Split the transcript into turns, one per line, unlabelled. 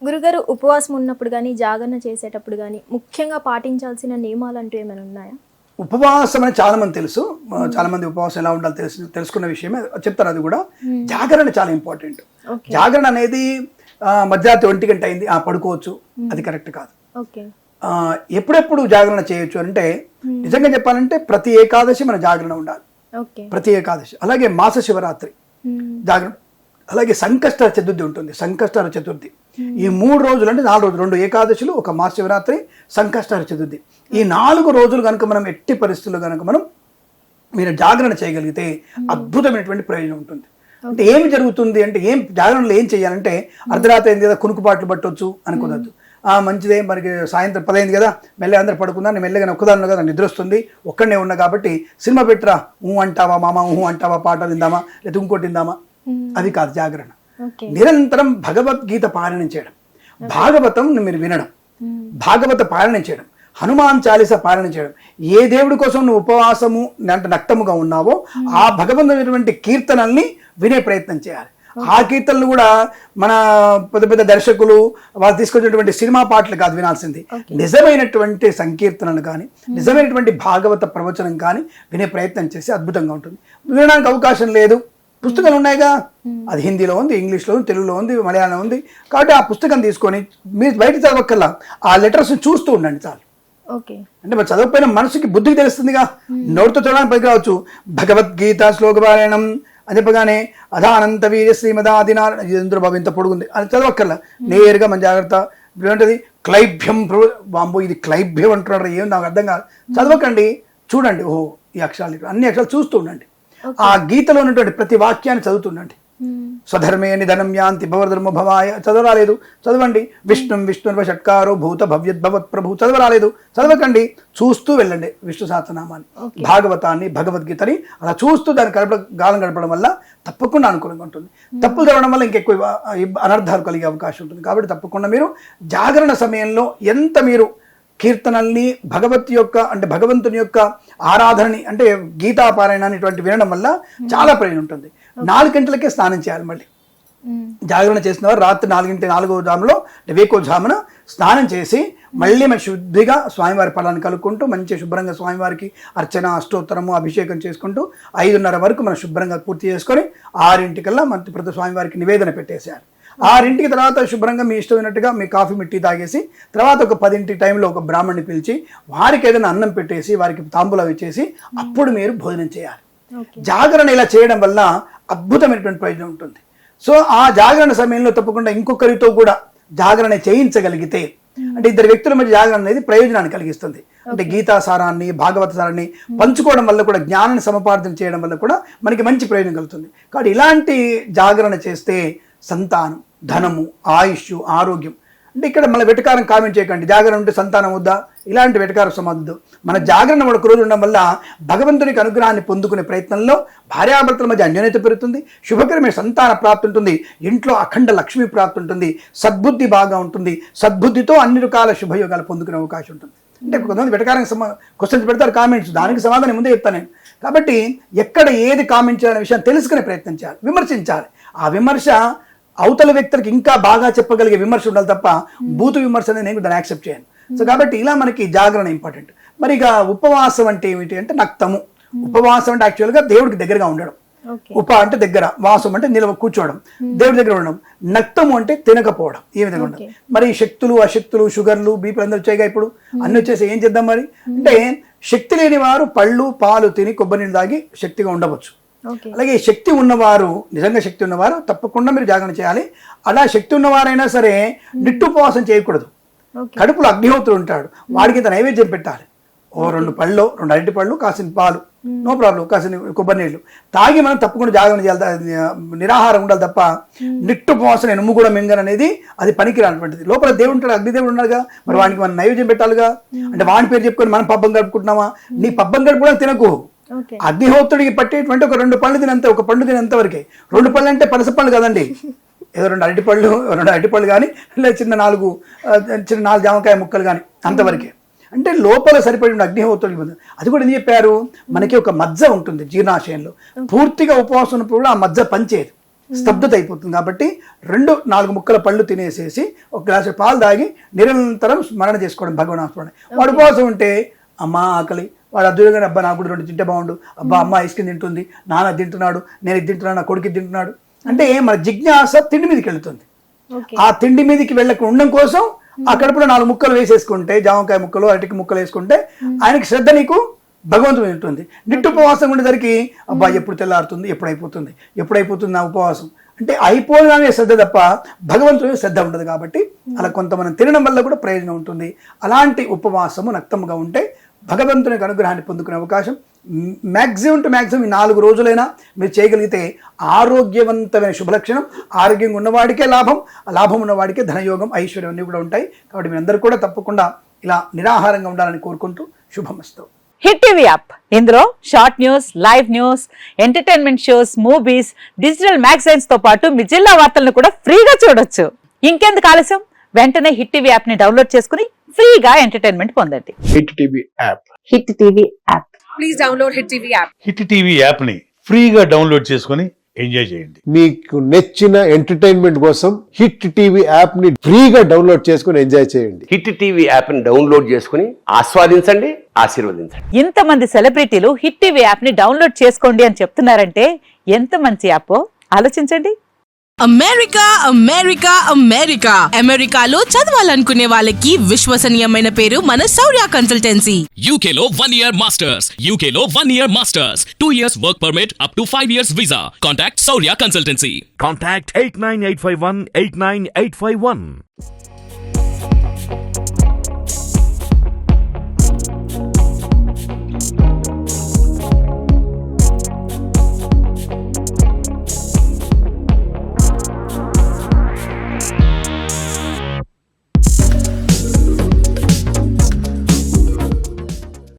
గురుగారు ఉపవాసం ఉన్నప్పుడు కానీ జాగరణ చేసేటప్పుడు కానీ ముఖ్యంగా పాటించాల్సిన నియమాలు అంటూ ఏమైనా ఉన్నాయా?
ఉపవాసం అని చాలా మంది తెలుసు, చాలా మంది ఉపవాసం ఎలా ఉండాలో తెలుసుకున్న విషయమే చెప్తారు. అది కూడా జాగరణ చాలా ఇంపార్టెంట్. జాగరణ అనేది మధ్యరాత్రి 1 గంట అయింది పడుకోవచ్చు, అది కరెక్ట్ కాదు. ఎప్పుడెప్పుడు జాగరణ చేయొచ్చు అంటే నిజంగా చెప్పాలంటే ప్రతి ఏకాదశి మన జాగరణ ఉండాలి, ప్రతి ఏకాదశి. అలాగే మాస శివరాత్రి జాగరణ, అలాగే సంకష్ట చతుర్థి ఉంటుంది, సంకష్టార చతుర్థి. ఈ 3 రోజులు అంటే 4 రోజులు, 2 ఏకాదశులు, ఒక మాస శివరాత్రి, సంకష్టార చతుర్థి. ఈ 4 రోజులు కనుక మనం ఎట్టి పరిస్థితుల్లో కనుక మీరు జాగరణ చేయగలిగితే అద్భుతమైనటువంటి ప్రయోజనం ఉంటుంది. అంటే ఏమి జరుగుతుంది అంటే జాగరణలో ఏం చేయాలంటే అర్ధరాత్రి అయింది కదా కునుకుపాట్లు పట్టవచ్చు అనుకోవద్దు. మంచిదే మనకి సాయంత్రం 10 అయింది కదా మెల్లగా అందరు పడుకుందా, నేను మెల్లగా ఒక్కదాన్ని కదా నిద్ర వస్తుంది, ఒక్కడనే ఉన్నా కాబట్టి సినిమా పెట్టరా, అంటావా మామ, అంటావా, పాట విందామా, లేదా ఇంకోటి విందామా, అది కాదు జాగరణ. నిరంతరం భగవద్గీత పారాయణం చేయడం, భాగవతం మీరు వినడం, భాగవత పారాయణం చేయడం, హనుమాన్ చాలీసా పారాయణం చేయడం. ఏ దేవుడి కోసం నువ్వు ఉపవాసము అంటే నక్తముగా ఉన్నావో ఆ భగవంతునటువంటి కీర్తనల్ని వినే ప్రయత్నం చేయాలి. ఆ కీర్తనలు కూడా మన పెద్ద పెద్ద దర్శకులు వాళ్ళు తీసుకొచ్చినటువంటి సినిమా పాటలు కాదు వినాల్సింది, నిజమైనటువంటి సంకీర్తనలు కానీ నిజమైనటువంటి భాగవత ప్రవచనం కానీ వినే ప్రయత్నం చేసి అద్భుతంగా ఉంటుంది. వినడానికి అవకాశం లేదు, పుస్తకాలు ఉన్నాయిగా, అది హిందీలో ఉంది, ఇంగ్లీష్లో ఉంది, తెలుగులో ఉంది, మలయాళం ఉంది. కాబట్టి ఆ పుస్తకం తీసుకొని మీరు బయట చదవక్కల్లా ఆ లెటర్స్ చూస్తూ ఉండండి చాలు. అంటే మరి చదవకపోయిన మనసుకి బుద్ధికి తెలుస్తుందిగా, నోటితో చదవడానికి పనికి రావచ్చు. భగవద్గీత శ్లోకపారాయణం అని చెప్పగానే అధానంత వీర్య శ్రీమదాదినారాయణ చంద్రబాబు ఇంత పొడుగుంది అని చదవక్కర్లా, నేరుగా మన జాగ్రత్త. ఇప్పుడు ఏంటది క్లైభ్యం, బాంబు ఇది క్లైభ్యం అంటున్నారు, ఏం నాకు అర్థం కాదు. చదవకండి, చూడండి, ఓహో ఈ అక్షరాలు, అన్ని అక్షరాలు చూస్తూ ఉండండి. ఆ గీతలో ఉన్నటువంటి ప్రతి వాక్యాన్ని చదువుతుండండి. స్వధర్మే నిధనం యాంతి భవధర్మ భవాయ చదవరాలేదు, చదవండి. విష్ణుర్వ షట్కారో భూత భవ్యద్భవత్ ప్రభు చదవరాలేదు, చదవకండి, చూస్తూ వెళ్ళండి విష్ణు సహస్రనామాన్ని, భాగవతాన్ని, భగవద్గీతని అలా చూస్తూ దాన్ని గాలం గడపడం వల్ల తప్పకుండా అనుకూలంగా ఉంటుంది. తప్పులు చదవడం వల్ల ఇంకెక్కువ అనర్థాలు కలిగే అవకాశం ఉంటుంది. కాబట్టి తప్పకుండా మీరు జాగరణ సమయంలో ఎంత మీరు కీర్తనల్ని భగవత్ యొక్క అంటే భగవంతుని యొక్క ఆరాధనని అంటే గీతాపారాయణాన్ని ఇటువంటి వినడం వల్ల చాలా ప్రయోజనం ఉంటుంది. 4 గంటలకే స్నానం చేయాలి. మళ్ళీ జాగరణ చేసిన వారు రాత్రి 4 జాములో వేకోజామున స్నానం చేసి మళ్ళీ మన శుద్ధిగా స్వామివారి పడాన్ని కలుపుకుంటూ మంచి శుభ్రంగా స్వామివారికి అర్చన, అష్టోత్తరము, అభిషేకం చేసుకుంటూ 5:30 వరకు మనం శుభ్రంగా పూర్తి చేసుకొని 6 మన ప్రతి స్వామివారికి నివేదన పెట్టేసేయాలి. 6 తర్వాత శుభ్రంగా మీ ఇష్టమైనట్టుగా మీ కాఫీ మిట్టి తాగేసి తర్వాత ఒక 10 టైంలో ఒక బ్రాహ్మణ్ణి పిలిచి వారికి ఏదైనా అన్నం పెట్టేసి వారికి తాంబూలం ఇచ్చేసి అప్పుడు మీరు భోజనం చేయాలి. జాగరణ ఇలా చేయడం వల్ల అద్భుతమైనటువంటి ప్రయోజనం ఉంటుంది. సో ఆ జాగరణ సమయంలో తప్పకుండా ఇంకొకరితో కూడా జాగరణ చేయించగలిగితే అంటే 2 వ్యక్తుల మధ్య జాగరణ అనేది ప్రయోజనాన్ని కలిగిస్తుంది. అంటే గీతాసారాన్ని, భాగవత సారాన్ని పంచుకోవడం వల్ల కూడా, జ్ఞానాన్ని సముపార్జన చేయడం వల్ల కూడా మనకి మంచి ప్రయోజనం కలుగుతుంది. కాబట్టి ఇలాంటి జాగరణ చేస్తే సంతానం, ధనము, ఆయుష్, ఆరోగ్యం. అంటే ఇక్కడ మన వెటకారం కామెంట్ చేయకండి, జాగరణ ఉంటే సంతానం వద్దా, ఇలాంటి వెటకారం సమాధు. మన జాగరణ ఒక రోజు ఉండడం వల్ల భగవంతునికి అనుగ్రహాన్ని పొందుకునే ప్రయత్నంలో భార్యాభర్తల మధ్య అన్యోన్యత పెరుగుతుంది, శుభకరమైన సంతాన ప్రాప్తి ఉంటుంది, ఇంట్లో అఖండ లక్ష్మీ ప్రాప్తి ఉంటుంది, సద్బుద్ధి బాగా ఉంటుంది, సద్బుద్ధితో అన్ని రకాల శుభయోగాలు పొందుకునే అవకాశం ఉంటుంది. అంటే కొంతమంది వెటకారానికి క్వశ్చన్స్ పెడతారు, కామెంట్స్, దానికి సమాధానం ముందే చెప్తాను నేను. కాబట్టి ఎక్కడ ఏది కామెంట్ చేయాలనే విషయం తెలుసుకునే ప్రయత్నం చేయాలి, విమర్శించాలి. ఆ విమర్శ అవతల వ్యక్తులకు ఇంకా బాగా చెప్పగలిగే విమర్శ ఉండాలి తప్ప బూతు విమర్శ అనేది నేను దాన్ని యాక్సెప్ట్ చేయను. సో కాబట్టి ఇలా మనకి జాగరణ ఇంపార్టెంట్. మరి ఇక ఉపవాసం అంటే ఏమిటి అంటే నక్తము. ఉపవాసం అంటే యాక్చువల్గా దేవుడికి దగ్గరగా ఉండడం, ఉప అంటే దగ్గర, వాసం అంటే నిలవ కూర్చోవడం, దేవుడి దగ్గర ఉండడం. నక్తము అంటే తినకపోవడం, ఏ విధంగా ఉండదు. మరి శక్తులు, అశక్తులు, షుగర్లు, బీపీలు అందరూ వచ్చాయిగా ఇప్పుడు, అన్ని వచ్చేసి ఏం చేద్దాం మరి అంటే శక్తి లేని వారు పళ్ళు, పాలు తిని కొబ్బరి నీళ్ళు తాగి శక్తిగా ఉండవచ్చు. అలాగే శక్తి ఉన్నవారు, నిజంగా శక్తి ఉన్నవారు తప్పకుండా మీరు జాగరణ చేయాలి. అలా శక్తి ఉన్నవారైనా సరే నిట్టుపవాసం చేయకూడదు. కడుపులో అగ్నిహోత్రుడు ఉంటాడు, వాడికి ఇంత నైవేద్యం పెట్టాలి. 2 పళ్ళు, 2 అరటి పళ్ళు, కాసిన పాలు, నో ప్రాబ్లం, కాసిన కొబ్బరి నీళ్ళు తాగి మనం తప్పకుండా జాగరణ చేయాలి. నిరాహారం ఉండాలి తప్ప నిట్టుపవాసం ఎనుము కూడా మింగన్ అనేది అది పనికిరానటువంటిది. లోపల దేవుడు ఉంటాడు, అగ్నిదేవుడు ఉన్నాడుగా, మరి వాడికి మనం నైవేద్యం పెట్టాలిగా. అంటే వాడి పేరు చెప్పుకొని మనం పబ్బం గడుపుకుంటున్నామా? నీ పబ్బం గడుపుకోవడం తినకు. అగ్నిహోత్రుడికి పట్టేటువంటి ఒక 2 పళ్ళు తినంత, ఒక పండు తినంత వరకే. 2 పళ్ళు అంటే పనస పళ్ళు కదండి, ఏదో 2 అరటిపళ్ళు కానీ లేదా చిన్న 4 జామకాయ ముక్కలు కానీ అంతవరకే. అంటే లోపల సరిపడిన అగ్నిహోత్రుడికి అది కూడా ఏం చెప్పారు, మనకి ఒక మజ్జ ఉంటుంది జీర్ణాశయంలో. పూర్తిగా ఉపవాసం ఉన్నప్పుడు కూడా ఆ మజ్జ పనిచేయదు. స్తబ్దత అయిపోతుంది. కాబట్టి 4 ముక్కల పళ్ళు తినేసేసి ఒక గ్లాసు పాలు తాగి నిరంతరం స్మరణ చేసుకోవడం భగవనాస్మరణ. వాడు ఉపవాసం ఉంటే అమ్మ ఆకలి, వాడు అద్భుతంగా అబ్బా నాకు కూడా 2 తింటే బాగుండు, అబ్బా అమ్మ ఐస్ క్రీమ్ తింటుంది, నాన్న తింటున్నాడు, నేను ఇది తింటున్నాను, నా కొడుకు తింటున్నాడు అంటే మన జిజ్ఞాస తిండి మీదకి వెళుతుంది. ఆ తిండి మీదకి వెళ్ళక ఉండడం కోసం ఆ కడుపులో 4 ముక్కలు వేసేసుకుంటే, జామకాయ ముక్కలు అరటికి ముక్కలు వేసుకుంటే ఆయనకి శ్రద్ధ నీకు భగవంతుడు ఉంటుంది. నిట్టుపవాసం ఉండేసరికి అబ్బా ఎప్పుడు తెల్లారుతుంది, ఎప్పుడైపోతుంది నా ఉపవాసం అంటే అయిపోగానే శ్రద్ధ తప్ప భగవంతుడి శ్రద్ధ ఉండదు. కాబట్టి అలా కొంత మనం తినడం వల్ల కూడా ప్రయోజనం ఉంటుంది. అలాంటి ఉపవాసము నక్తముగా ఉంటే భగవంతుని యొక్క అనుగ్రహాన్ని పొందుకునే అవకాశం మ్యాక్సిమం టు మ్యాక్సిమం ఈ 4 రోజులైనా మీరు చేయగలిగితే ఆరోగ్యవంతమైన శుభలక్షణం. ఆరోగ్యంగా ఉన్నవాడికే లాభం, లాభం ఉన్నవాడికే ధనయోగం, ఐశ్వర్యం అన్నీ కూడా ఉంటాయి. కాబట్టి మీ అందరూ కూడా తప్పకుండా ఇలా నిరాహారంగా ఉండాలని కోరుకుంటూ శుభమస్తు.
హిట్ టీవీ యాప్, ఇందులో short news, live news, entertainment shows, movies, digital magazines తో పాటు మీ జిల్లా వార్తలను కూడా ఫ్రీగా చూడొచ్చు. ఇంకెందుకు ఆలస్యం, వెంటనే హిట్ టీవీ యాప్ ని డౌన్లోడ్ చేసుకుని ఫ్రీగా ఎంటర్టైన్మెంట్ పొందండి.
Hit TV app.
Hit TV app.
Please download hit TV app.
Hit TV app ని ఫ్రీగా డౌన్లోడ్ చేసుకొని ఎంజాయ్ చేయండి.
మీకు నచ్చిన ఎంటర్టైన్మెంట్ కోసం హిట్ టీవీ యాప్ ని ఫ్రీగా డౌన్లోడ్ చేసుకొని ఎంజాయ్ చేయండి.
హిట్ టీవీ యాప్ ని డౌన్లోడ్ చేసుకుని ఆస్వాదించండి, ఆశీర్వదించండి.
ఇంతమంది సెలబ్రిటీలు హిట్ టీవీ యాప్ ని డౌన్లోడ్ చేసుకోండి అని చెప్తున్నారంటే ఎంత మంచి యాప్ ఆలోచించండి.
అమెరికా అమెరికా అమెరికా అమెరికాలో చదవాలనుకునే వాళ్ళకి విశ్వసనీయమైన పేరు మన శౌర్య కన్సల్టెన్సీ.
UK లో 1 year masters. UK లో 1 year masters. 2 years work permit up to 5 years visa. Contact Saurya Consultancy.
Contact 89851 89851.